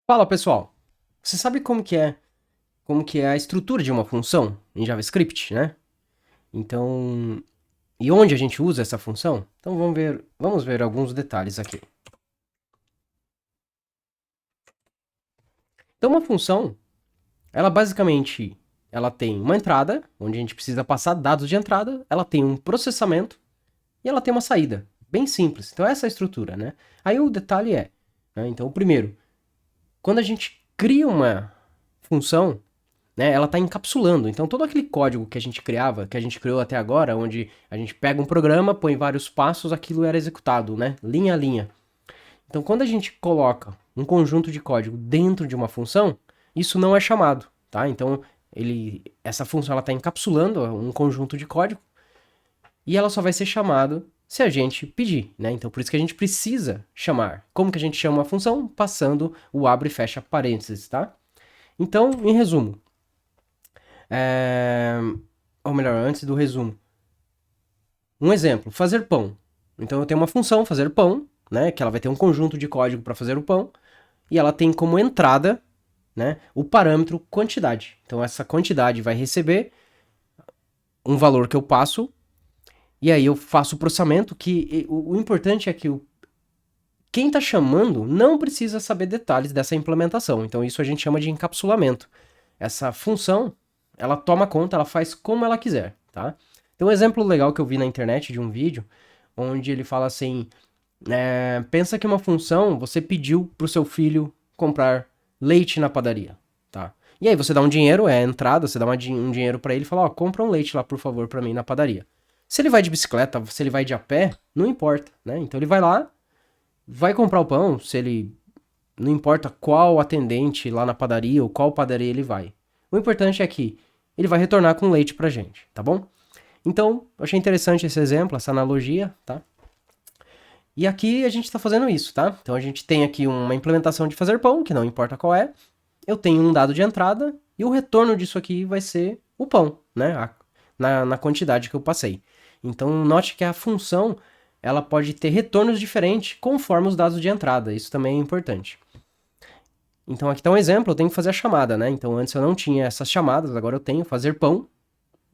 Fala pessoal, você sabe como que é a estrutura de uma função em JavaScript, né? Então, e onde a gente usa essa função? Então vamos ver alguns detalhes aqui. Então uma função, ela basicamente, ela tem uma entrada, onde a gente precisa passar dados de entrada, ela tem um processamento e ela tem uma saída. Bem simples. Então essa é a estrutura, né? Aí o detalhe é, né? Então o primeiro, quando a gente cria uma função, né, ela está encapsulando. Então, todo aquele código que a gente criava, que a gente criou até agora, onde a gente pega um programa, põe vários passos, aquilo era executado, né, linha a linha. Então, quando a gente coloca um conjunto de código dentro de uma função, isso não é chamado, tá? Então, essa função ela está encapsulando um conjunto de código e ela só vai ser chamada se a gente pedir, né? Então, por isso que a gente precisa chamar. Como que a gente chama uma função? Passando o abre e fecha parênteses, tá? Então, em resumo, é... ou melhor, antes do resumo. Um exemplo, fazer pão. Então eu tenho uma função, fazer pão, né, que ela vai ter um conjunto de código para fazer o pão, e ela tem como entrada, né, o parâmetro quantidade. Então essa quantidade vai receber um valor que eu passo, e aí eu faço o processamento, que o importante é que quem está chamando não precisa saber detalhes dessa implementação. Então isso a gente chama de encapsulamento. Essa função, ela toma conta, ela faz como ela quiser, tá? Tem um exemplo legal que eu vi na internet de um vídeo, onde ele fala assim, pensa que uma função, você pediu pro seu filho comprar leite na padaria, tá? E aí você dá um dinheiro, é a entrada, você dá um dinheiro para ele e fala, ó, compra um leite lá, por favor, para mim na padaria. Se ele vai de bicicleta, se ele vai de a pé, não importa, né? Então ele vai lá, vai comprar o pão, se ele não importa qual atendente lá na padaria ou qual padaria ele vai. O importante é que ele vai retornar com leite pra gente, tá bom? Então, eu achei interessante esse exemplo, essa analogia, tá? E aqui a gente está fazendo isso, tá? Então a gente tem aqui uma implementação de fazer pão, que não importa qual é. Eu tenho um dado de entrada e o retorno disso aqui vai ser o pão, né? Na quantidade que eu passei. Então note que a função ela pode ter retornos diferentes conforme os dados de entrada. Isso também é importante. Então aqui está um exemplo, eu tenho que fazer a chamada, né? Então antes eu não tinha essas chamadas, agora eu tenho fazer pão.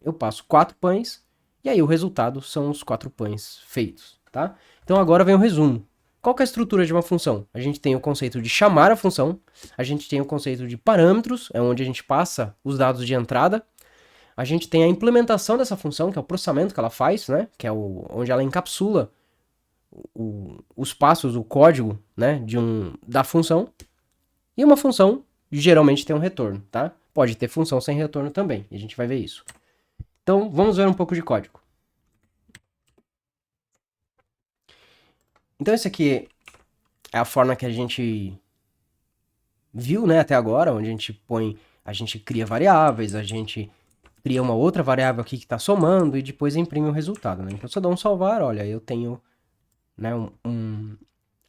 Eu passo 4 pães e aí o resultado são os 4 pães feitos, tá? Então agora vem o resumo. Qual que é a estrutura de uma função? A gente tem o conceito de chamar a função, a gente tem o conceito de parâmetros, é onde a gente passa os dados de entrada, a gente tem a implementação dessa função, que é o processamento que ela faz, né? Que é onde ela encapsula os passos, o código, né? Da função. E uma função geralmente tem um retorno, tá? Pode ter função sem retorno também, e a gente vai ver isso. Então, vamos ver um pouco de código. Então, esse aqui é a forma que a gente viu, né, até agora, onde a gente cria variáveis, a gente cria uma outra variável aqui que está somando e depois imprime o resultado, né? Então, se eu dou um salvar, olha, eu tenho, né,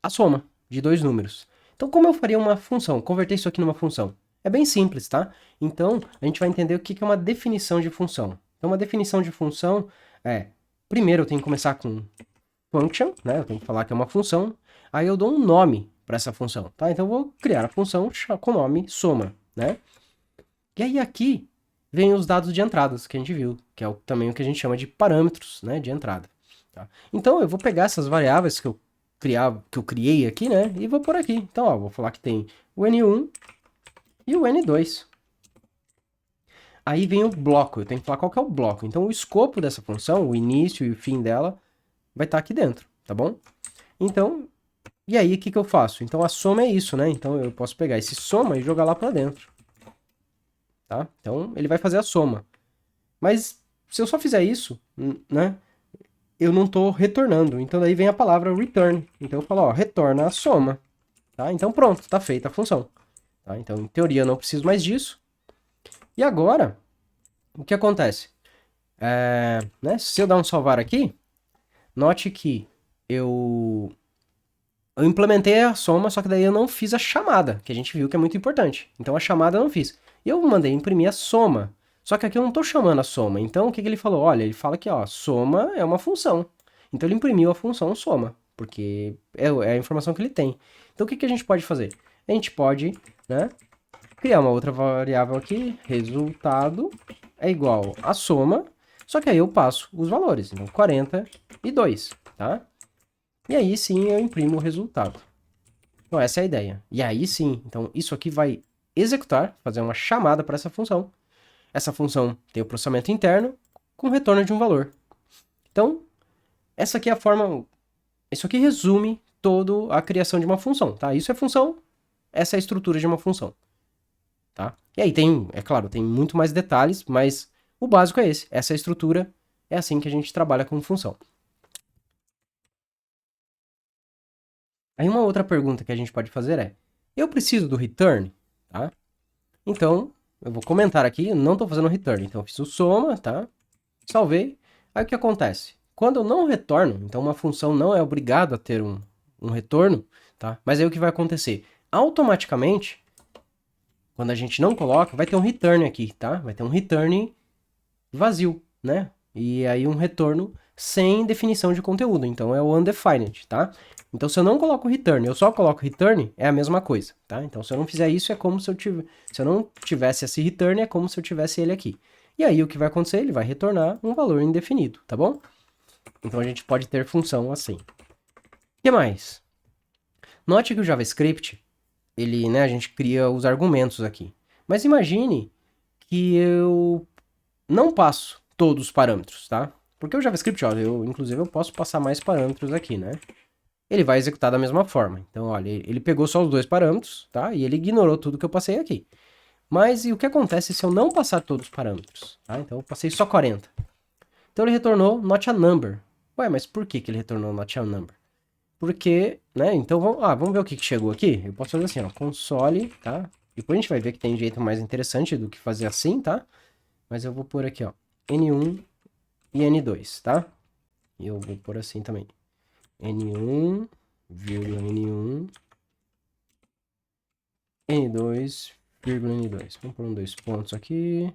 a soma de dois números. Então, como eu faria uma função, converter isso aqui numa função? É bem simples, tá? Então, a gente vai entender o que é uma definição de função. Então, uma definição de função primeiro eu tenho que começar com function, né? Eu tenho que falar que é uma função. Aí eu dou um nome para essa função, tá? Então eu vou criar a função com o nome soma, né? E aí aqui vem os dados de entradas que a gente viu, que é também o que a gente chama de parâmetros, né, de entrada. Tá? Então eu vou pegar essas variáveis que eu criei aqui, né, e vou por aqui. Então, ó, vou falar que tem o N1 e o N2. Aí vem o bloco, eu tenho que falar qual que é o bloco. Então o escopo dessa função, o início e o fim dela, vai estar aqui dentro, tá bom? Então, e aí o que eu faço? Então a soma é isso, né? Então eu posso pegar esse soma e jogar lá para dentro, tá? Então ele vai fazer a soma. Mas se eu só fizer isso, né? Eu não estou retornando. Então daí vem a palavra return. Então eu falo, ó, retorna a soma, tá? Então pronto, está feita a função. Tá? Então em teoria eu não preciso mais disso. E agora, o que acontece? Né? Se eu dar um salvar aqui, note que eu implementei a soma, só que daí eu não fiz a chamada, que a gente viu que é muito importante. Então a chamada eu não fiz. E eu mandei imprimir a soma. Só que aqui eu não estou chamando a soma. Então o que ele falou? Olha, ele fala que ó, soma é uma função. Então ele imprimiu a função soma, porque é a informação que ele tem. Então o que a gente pode fazer? a gente pode, né, criar uma outra variável aqui, resultado é igual a soma, só que aí eu passo os valores, então 42, tá? E aí sim eu imprimo o resultado. Então essa é a ideia. E aí sim, então isso aqui vai executar, fazer uma chamada para essa função. Essa função tem o processamento interno com retorno de um valor. Então, essa aqui é a forma... Isso aqui resume toda a criação de uma função, tá? Isso é função, essa é a estrutura de uma função, tá? E aí tem, é claro, tem muito mais detalhes, mas o básico é esse. Essa é a estrutura, é assim que a gente trabalha com função. Aí uma outra pergunta que a gente pode fazer é, eu preciso do return, tá? Então, eu vou comentar aqui, eu não estou fazendo return, então eu fiz o soma, tá? Salvei. Aí o que acontece? Quando eu não retorno, então uma função não é obrigada a ter um retorno, tá? Mas aí o que vai acontecer? Automaticamente, quando a gente não coloca, vai ter um return aqui, tá? Vai ter um return vazio, né? E aí um retorno sem definição de conteúdo, então é o undefined, tá? Então se eu não coloco return, eu só coloco return, é a mesma coisa, tá? Então se eu não fizer isso, é como se eu não tivesse esse return, é como se eu tivesse ele aqui. E aí o que vai acontecer? Ele vai retornar um valor indefinido, tá bom? Então a gente pode ter função assim. O que mais? Note que o JavaScript, ele, né, a gente cria os argumentos aqui. Mas imagine que eu não passo todos os parâmetros, tá? Porque o JavaScript, ó, inclusive eu posso passar mais parâmetros aqui, né? Ele vai executar da mesma forma. Então, olha, ele pegou só os dois parâmetros, tá? E ele ignorou tudo que eu passei aqui. Mas e o que acontece se eu não passar todos os parâmetros? Tá? Então, eu passei só 40. Então, ele retornou not a number. Ué, mas por que ele retornou not a number? Porque, né? Então, vamos ver o que chegou aqui. Eu posso fazer assim, ó, console, tá? Depois a gente vai ver que tem jeito mais interessante do que fazer assim, tá? Mas eu vou pôr aqui, ó, N1 e N2, tá? E eu vou pôr assim também. N1, vírgula N1, N2, vírgula N2. Vamos pôr dois pontos aqui.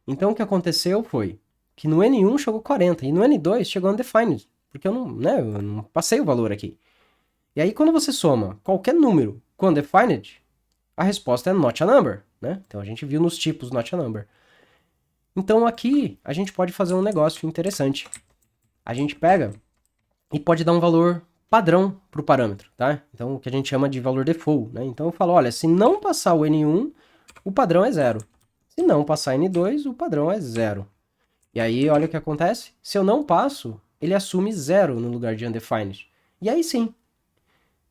Então, o que aconteceu foi que no N1 chegou 40 e no N2 chegou undefined, porque eu não, né, eu não passei o valor aqui. E aí, quando você soma qualquer número com undefined, a resposta é not a number, né? Então, a gente viu nos tipos not a number. Então, aqui, a gente pode fazer um negócio interessante. A gente pega e pode dar um valor padrão para o parâmetro, tá? Então, o que a gente chama de valor default, né? Então, eu falo, olha, se não passar o N1, o padrão é 0. Se não passar N2, o padrão é 0. E aí, olha o que acontece. Se eu não passo, ele assume 0 no lugar de undefined. E aí sim,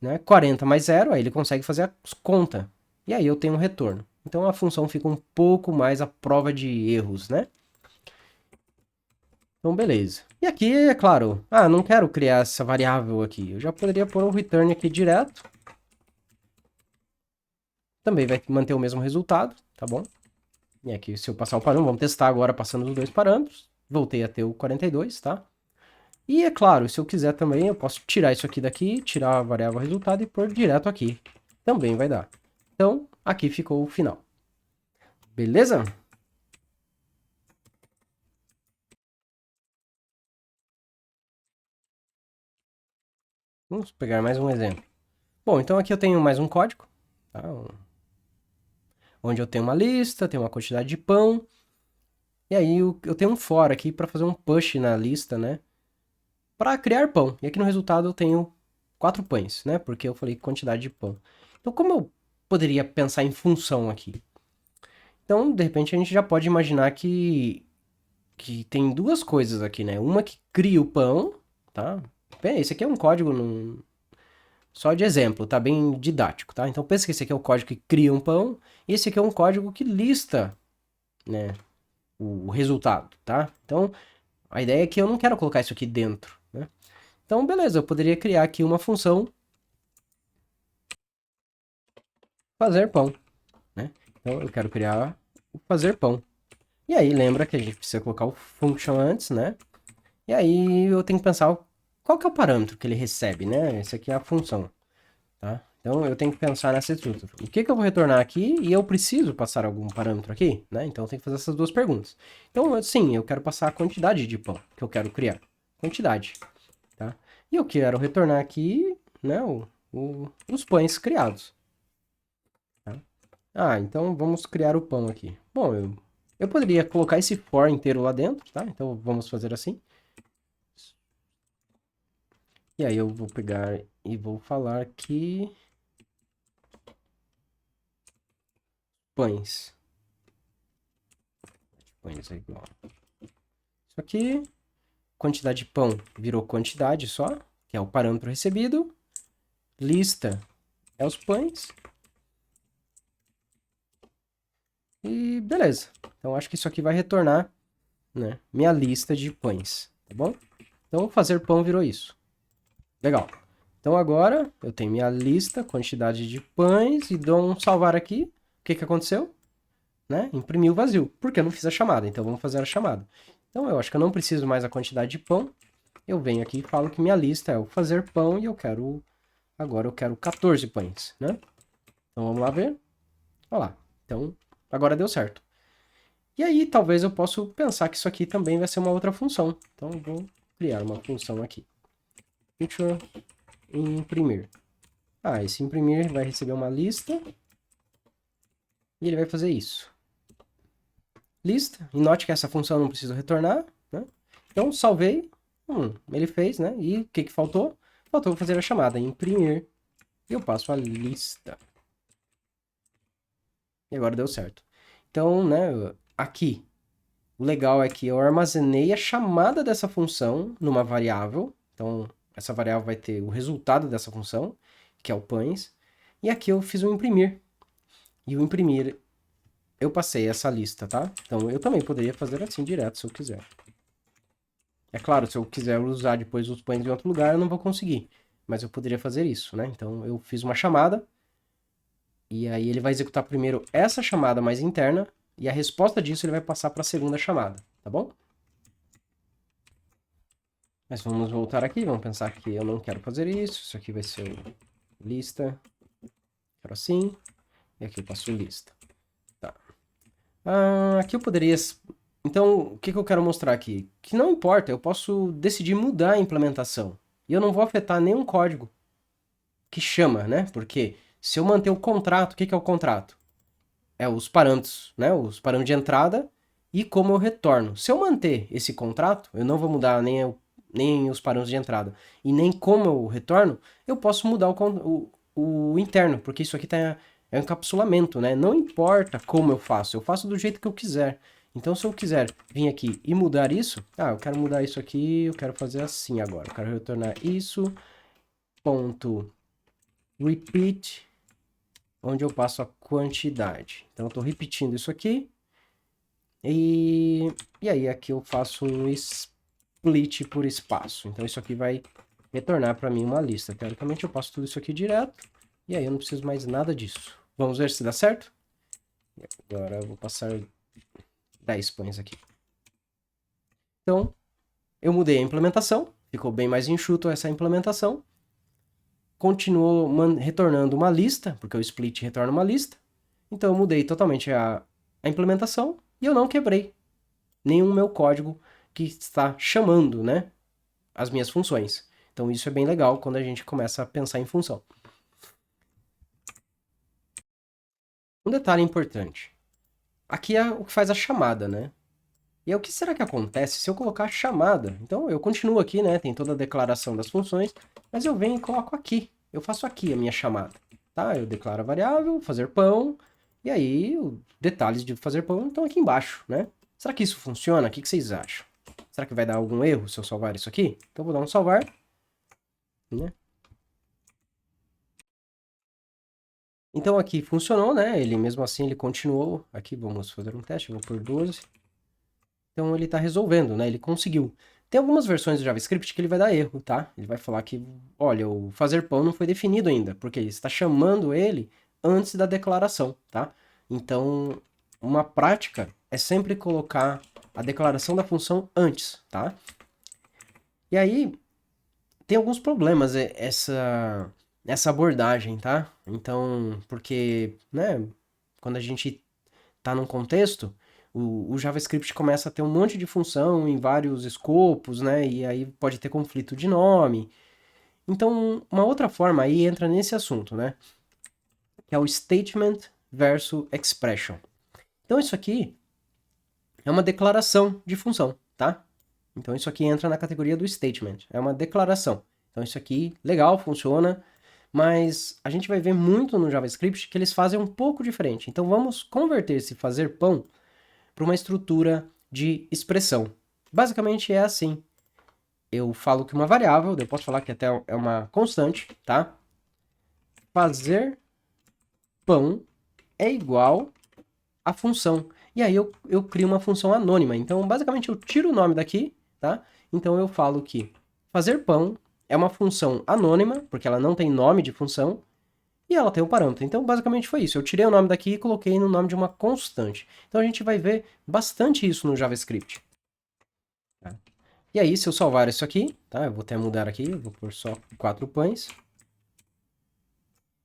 né? 40 mais 0, aí ele consegue fazer a conta. E aí eu tenho um retorno. Então, a função fica um pouco mais à prova de erros, né? Então, beleza. E aqui, é claro, não quero criar essa variável aqui. Eu já poderia pôr o return aqui direto. Também vai manter o mesmo resultado, tá bom? E aqui, se eu passar o padrão, vamos testar agora passando os dois parâmetros. Voltei a ter o 42, tá? E é claro, se eu quiser também, eu posso tirar isso aqui daqui, tirar a variável resultado e pôr direto aqui. Também vai dar. Então, aqui ficou o final. Beleza? Vamos pegar mais um exemplo. Bom, então aqui eu tenho mais um código, tá? Onde eu tenho uma lista, tenho uma quantidade de pão, e aí eu tenho um for aqui para fazer um push na lista, né? Para criar pão. E aqui no resultado eu tenho 4 pães, né? Porque eu falei quantidade de pão. Então, como eu poderia pensar em função aqui? Então, de repente, a gente já pode imaginar que tem duas coisas aqui, né? Uma que cria o pão, tá? Bem, esse aqui é um código só de exemplo, tá? Bem didático, tá? Então, pensa que esse aqui é o código que cria um pão, e esse aqui é um código que lista, né? O resultado, tá? Então, a ideia é que eu não quero colocar isso aqui dentro, né? Então, beleza, eu poderia criar aqui uma função fazer pão, né? Então, eu quero criar o fazer pão. E aí, lembra que a gente precisa colocar o function antes, né? E aí, eu tenho que pensar qual que é o parâmetro que ele recebe, né? Esse aqui é a função, tá? Então, eu tenho que pensar nessa estrutura. O que que eu vou retornar aqui e eu preciso passar algum parâmetro aqui, né? Então, eu tenho que fazer essas duas perguntas. Então, sim, eu quero passar a quantidade de pão que eu quero criar. Quantidade, tá? E eu quero retornar aqui, né, os pães criados. Tá? Ah, então vamos criar o pão aqui. Bom, eu poderia colocar esse for inteiro lá dentro, tá? Então vamos fazer assim. E aí eu vou pegar e vou falar que pães. Pães é igual. Isso aqui, quantidade de pão virou quantidade só, que é o parâmetro recebido. Lista é os pães. E beleza. Então acho que isso aqui vai retornar, né, minha lista de pães, tá bom? Então fazer pão virou isso. Legal. Então agora eu tenho minha lista, quantidade de pães e dou um salvar aqui. O que que aconteceu? Né? Imprimiu vazio, porque eu não fiz a chamada. Então vamos fazer a chamada. Então eu acho que eu não preciso mais a quantidade de pão. Eu venho aqui e falo que minha lista é o fazer pão e eu quero... Agora eu quero 14 pães, né? Então vamos lá ver. Olha lá. Então agora deu certo. E aí talvez eu possa pensar que isso aqui também vai ser uma outra função. Então eu vou criar uma função aqui. Feature imprimir. Ah, esse imprimir vai receber uma lista e ele vai fazer isso. Lista. E note que essa função eu não preciso retornar, né? Então salvei. Ele fez, né? E o que que faltou? Faltou fazer a chamada imprimir. E eu passo a lista. E agora deu certo. Então, né, aqui, o legal é que eu armazenei a chamada dessa função numa variável. Então, essa variável vai ter o resultado dessa função, que é o pães. E aqui eu fiz o imprimir. E o imprimir, eu passei essa lista, tá? Então, eu também poderia fazer assim direto, se eu quiser. É claro, se eu quiser usar depois os pães em outro lugar, eu não vou conseguir. Mas eu poderia fazer isso, né? Então, eu fiz uma chamada. E aí ele vai executar primeiro essa chamada mais interna. E a resposta disso ele vai passar para a segunda chamada, tá bom? Mas vamos voltar aqui, vamos pensar que eu não quero fazer isso. Isso aqui vai ser lista. Quero assim. E aqui eu passo lista. Tá. Aqui eu poderia... Então, o que eu quero mostrar aqui? Que não importa, eu posso decidir mudar a implementação. E eu não vou afetar nenhum código que chama, né? Porque se eu manter o contrato, o que é o contrato? É os parâmetros, né? Os parâmetros de entrada e como eu retorno. Se eu manter esse contrato, eu não vou mudar nem os parâmetros de entrada e nem como eu retorno, eu posso mudar o interno, porque isso aqui é um encapsulamento, né? Não importa como eu faço do jeito que eu quiser. Então, se eu quiser vir aqui e mudar isso, eu quero mudar isso aqui, eu quero fazer assim agora. Eu quero retornar isso, ponto, repeat, onde eu passo a quantidade. Então, eu estou repetindo isso aqui. E aí aqui eu faço um split por espaço. Então isso aqui vai retornar para mim uma lista. Teoricamente eu passo tudo isso aqui direto. E aí eu não preciso mais nada disso. Vamos ver se dá certo? Agora eu vou passar 10 pães aqui. Então, eu mudei a implementação. Ficou bem mais enxuto essa implementação. Continuou retornando uma lista, porque o split retorna uma lista. Então eu mudei totalmente a implementação e eu não quebrei nenhum meu código que está chamando, né, as minhas funções. Então isso é bem legal quando a gente começa a pensar em função. Um detalhe importante. Aqui é o que faz a chamada, né? E aí, o que será que acontece se eu colocar a chamada? Então eu continuo aqui, né? Tem toda a declaração das funções, mas eu venho e coloco aqui. Eu faço aqui a minha chamada, tá? Eu declaro a variável, fazer pão, e aí os detalhes de fazer pão estão aqui embaixo, né? Será que isso funciona? O que vocês acham? Será que vai dar algum erro se eu salvar isso aqui? Então eu vou dar um salvar, né? Então aqui funcionou, né? Ele mesmo assim ele continuou. Aqui vamos fazer um teste, eu vou por 12. Então ele está resolvendo, né? Ele conseguiu. Tem algumas versões do JavaScript que ele vai dar erro, tá? Ele vai falar que, olha, o fazer pão não foi definido ainda, porque ele está chamando ele antes da declaração, tá? Então, uma prática é sempre colocar a declaração da função antes, tá? E aí, tem alguns problemas essa abordagem, tá? Então, porque, né, quando a gente tá num contexto, o JavaScript começa a ter um monte de função em vários escopos, né? E aí pode ter conflito de nome. Então, uma outra forma aí entra nesse assunto, né? Que é o statement versus expression. Então, isso aqui é uma declaração de função, tá? Então, isso aqui entra na categoria do statement, é uma declaração. Então, isso aqui, legal, funciona, mas a gente vai ver muito no JavaScript que eles fazem um pouco diferente. Então, vamos converter esse fazer pão para uma estrutura de expressão. Basicamente é assim. Eu falo que uma variável, eu posso falar que até é uma constante, tá? Fazer pão é igual a função. E aí eu crio uma função anônima. Então, basicamente, eu tiro o nome daqui, tá? Então, eu falo que fazer pão é uma função anônima, porque ela não tem nome de função, e ela tem o parâmetro. Então, basicamente foi isso. Eu tirei o nome daqui e coloquei no nome de uma constante. Então, a gente vai ver bastante isso no JavaScript. Tá? E aí, se eu salvar isso aqui, tá? Eu vou até mudar aqui, eu vou pôr só 4 pães.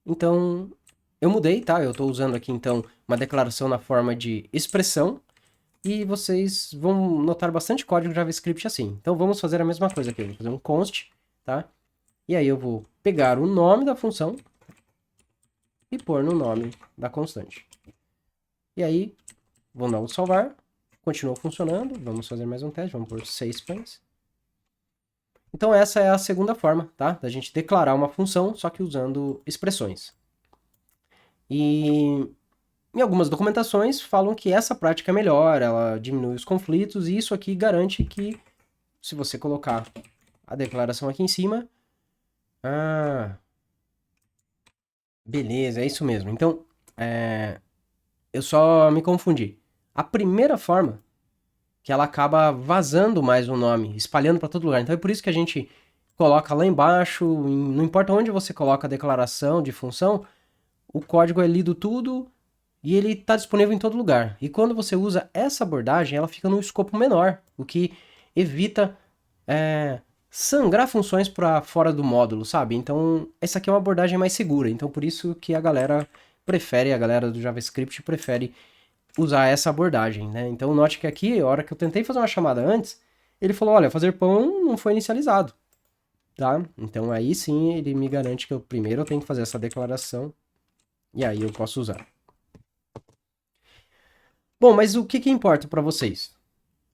Então, eu mudei, tá? Eu estou usando aqui, então, uma declaração na forma de expressão. E vocês vão notar bastante código JavaScript assim. Então, vamos fazer a mesma coisa aqui. Eu vou fazer um const, tá? E aí, eu vou pegar o nome da função e pôr no nome da constante. E aí, vamos dar um salvar. Continuou funcionando. Vamos fazer mais um teste. Vamos pôr 6 pães. Então, essa é a segunda forma, tá? Da gente declarar uma função, só que usando expressões. E em algumas documentações falam que essa prática é melhor, ela diminui os conflitos, e isso aqui garante que, se você colocar a declaração aqui em cima... Ah, beleza, é isso mesmo. Então, eu só me confundi. A primeira forma, que ela acaba vazando mais o nome, espalhando para todo lugar. Então é por isso que a gente coloca lá embaixo, não importa onde você coloca a declaração de função, o código é lido tudo e ele está disponível em todo lugar. E quando você usa essa abordagem, ela fica num escopo menor, o que evita sangrar funções para fora do módulo, sabe? Então, essa aqui é uma abordagem mais segura. Então, por isso que a galera do JavaScript prefere usar essa abordagem, né? Então, note que aqui, a hora que eu tentei fazer uma chamada antes, ele falou, olha, fazer pão não foi inicializado, tá? Então, aí sim, ele me garante que primeiro eu tenho que fazer essa declaração e aí eu posso usar. Bom, mas o que importa para vocês?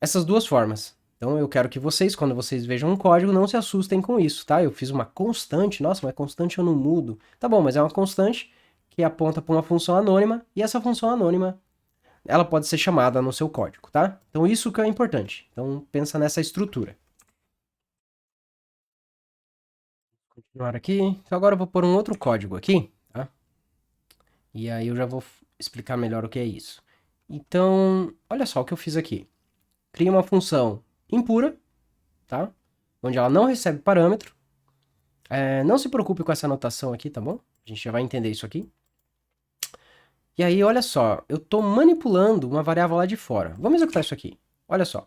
Essas duas formas. Então eu quero que vocês, quando vocês vejam um código, não se assustem com isso, tá? Eu fiz uma constante, nossa, mas constante eu não mudo. Tá bom, mas é uma constante que aponta para uma função anônima, e essa função anônima, ela pode ser chamada no seu código, tá? Então isso que é importante. Então pensa nessa estrutura. Vou continuar aqui. Então agora eu vou pôr um outro código aqui, tá? E aí eu já vou explicar melhor o que é isso. Então, olha só o que eu fiz aqui. Criei uma função impura, tá? Onde ela não recebe parâmetro. Não se preocupe com essa anotação aqui, tá bom? A gente já vai entender isso aqui. E aí, olha só, eu estou manipulando uma variável lá de fora. Vamos executar isso aqui. Olha só.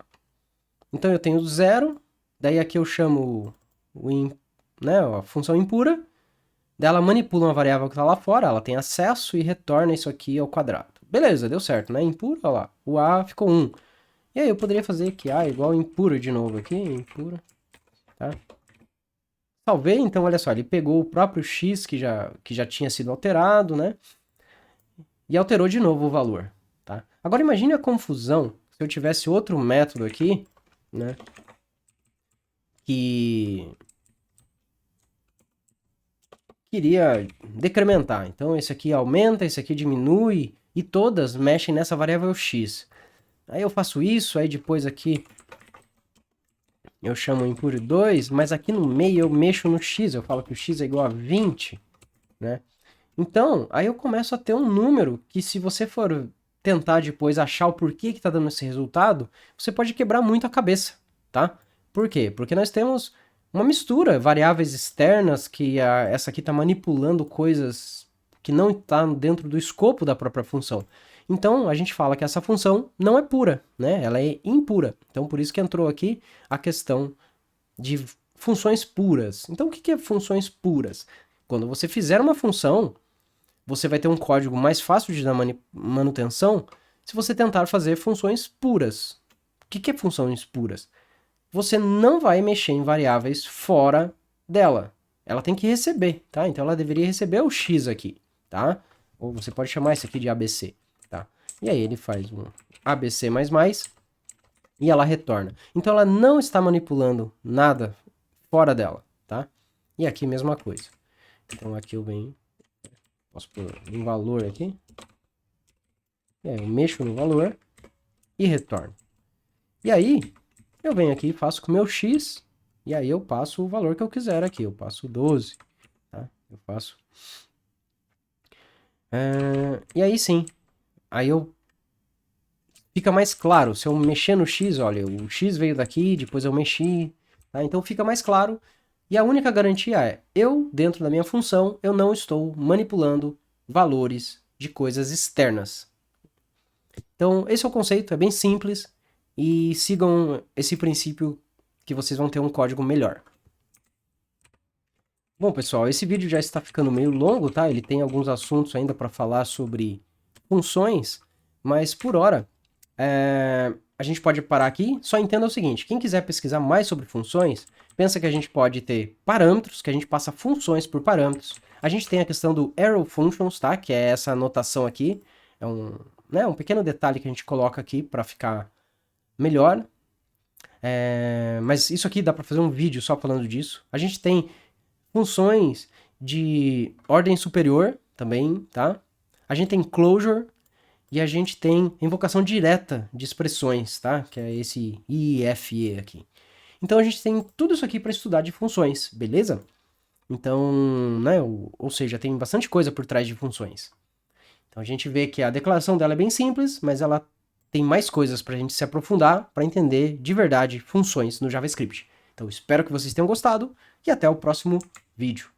Então eu tenho 0, daí aqui eu chamo a função impura, daí ela manipula uma variável que está lá fora, ela tem acesso e retorna isso aqui ao quadrado. Beleza, deu certo, né? Impura, olha lá, o A ficou 1. E aí eu poderia fazer que A igual impura de novo aqui, impura, tá? Salvei, então olha só, ele pegou o próprio x que já tinha sido alterado, né? E alterou de novo o valor, tá? Agora imagine a confusão se eu tivesse outro método aqui, né? Que queria decrementar. Então esse aqui aumenta, esse aqui diminui, e todas mexem nessa variável x. Aí eu faço isso, aí depois aqui eu chamo impure 2, mas aqui no meio eu mexo no x, eu falo que o x é igual a 20, né? Então, aí eu começo a ter um número que, se você for tentar depois achar o porquê que está dando esse resultado, você pode quebrar muito a cabeça, tá? Por quê? Porque nós temos uma mistura, variáveis externas, que essa aqui está manipulando coisas que não estão dentro do escopo da própria função. Então, a gente fala que essa função não é pura, né? Ela é impura. Então, por isso que entrou aqui a questão de funções puras. Então, o que é funções puras? Quando você fizer uma função, você vai ter um código mais fácil de dar manutenção se você tentar fazer funções puras. O que é funções puras? Você não vai mexer em variáveis fora dela. ela tem que receber, tá? Então ela deveria receber o X aqui, tá? Ou você pode chamar isso aqui de ABC, tá? E aí ele faz um ABC++, e ela retorna. Então ela não está manipulando nada fora dela, tá? E aqui mesma coisa. Então aqui eu venho, posso pôr um valor aqui. E aí eu mexo no valor e retorno. E aí eu venho aqui e faço com o meu X, e aí eu passo o valor que eu quiser aqui. Eu passo 12, tá? Eu faço... E aí sim, aí eu... Fica mais claro, se eu mexer no X, olha, o X veio daqui, depois eu mexi, tá? Então fica mais claro. E a única garantia é, eu, dentro da minha função, eu não estou manipulando valores de coisas externas. Então, esse é o conceito, é bem simples, e sigam esse princípio que vocês vão ter um código melhor. Bom, pessoal, esse vídeo já está ficando meio longo, tá? Ele tem alguns assuntos ainda para falar sobre funções, mas por hora a gente pode parar aqui. Só entenda o seguinte, quem quiser pesquisar mais sobre funções, pensa que a gente pode ter parâmetros, que a gente passa funções por parâmetros. A gente tem a questão do arrow functions, tá? Que é essa anotação aqui, é um pequeno detalhe que a gente coloca aqui para ficar melhor. Mas isso aqui dá para fazer um vídeo só falando disso. A gente tem funções de ordem superior também, tá? A gente tem closure e a gente tem invocação direta de expressões, tá? Que é esse IEFE aqui. Então a gente tem tudo isso aqui para estudar de funções, beleza? Então, né, ou seja, tem bastante coisa por trás de funções. Então a gente vê que a declaração dela é bem simples, mas ela tem mais coisas para a gente se aprofundar para entender de verdade funções no JavaScript. Então espero que vocês tenham gostado e até o próximo vídeo.